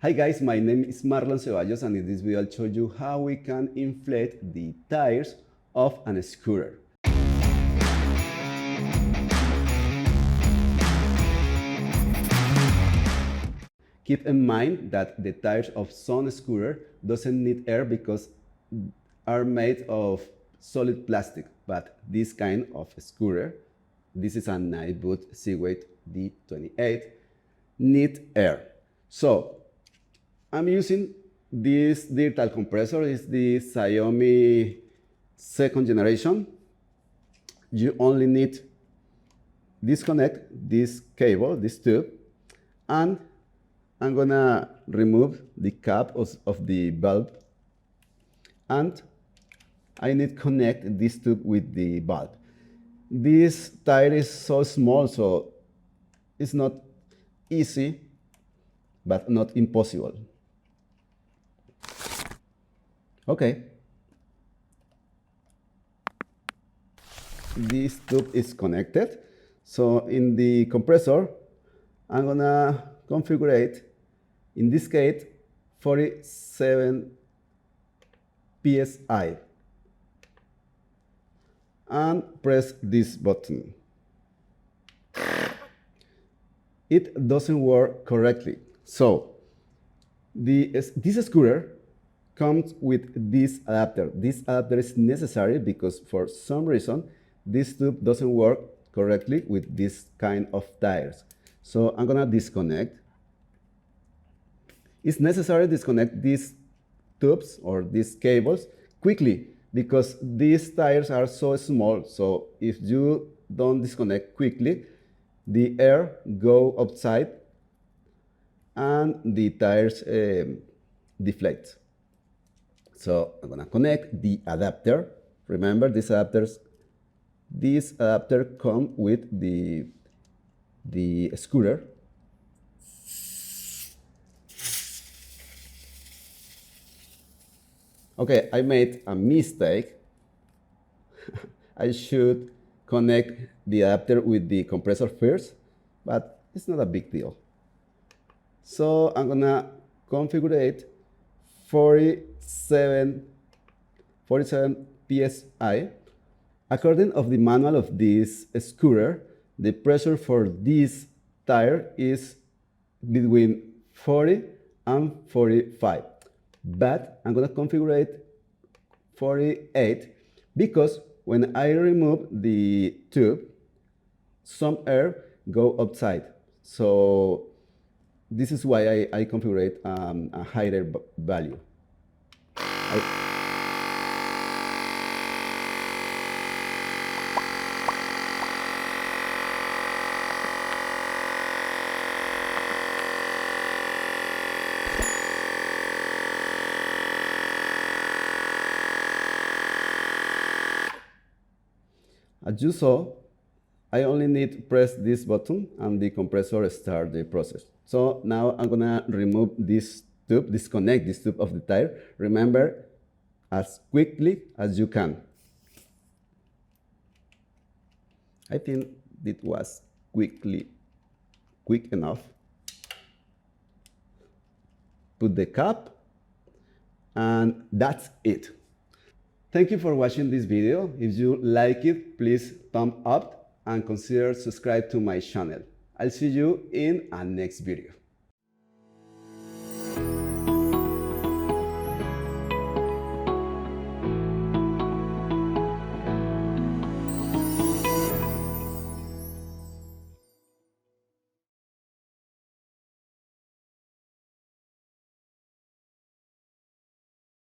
Hi guys, my name is Marliton and in this video I'll show you how we can inflate the tires of an scooter. Keep in mind that the tires of some scooter doesn't need air because are made of solid plastic, but this kind of scooter, this is a Ninebot Segway D28E, need air. So I'm using this digital compressor. It's the Xiaomi 2nd generation. You only need disconnect this cable, this tube, and I'm gonna remove the cap of the bulb, and I need to connect this tube with the bulb. This tire is so small, so it's not easy, but not impossible. Okay. This tube is connected. So in the compressor, I'm gonna configure it, in this case, 47 psi. And press this button. It doesn't work correctly. So this scooter comes with this adapter. This adapter is necessary because for some reason this tube doesn't work correctly with this kind of tires. So I'm gonna disconnect. It's necessary to disconnect these tubes or these cables quickly because these tires are so small. So if you don't disconnect quickly, the air go outside and the tires deflate. So I'm gonna connect the adapter. Remember, this adapter comes with the scooter. Okay, I made a mistake. I should connect the adapter with the compressor first, but it's not a big deal. So I'm gonna configure it 47 psi. According of the manual of this scooter, the pressure for this tire is between 40 and 45. But I'm gonna configure it 48 because when I remove the tube, some air go outside. So this is why I configure it a higher value. As you saw, I only need to press this button and the compressor start the process. So now I'm gonna remove this tube, disconnect this tube of the tire. Remember, as quickly as you can. I think it was quick enough. Put the cap, and that's it. Thank you for watching this video. If you like it, please thumb up and consider subscribe to my channel. I'll see you in a next video.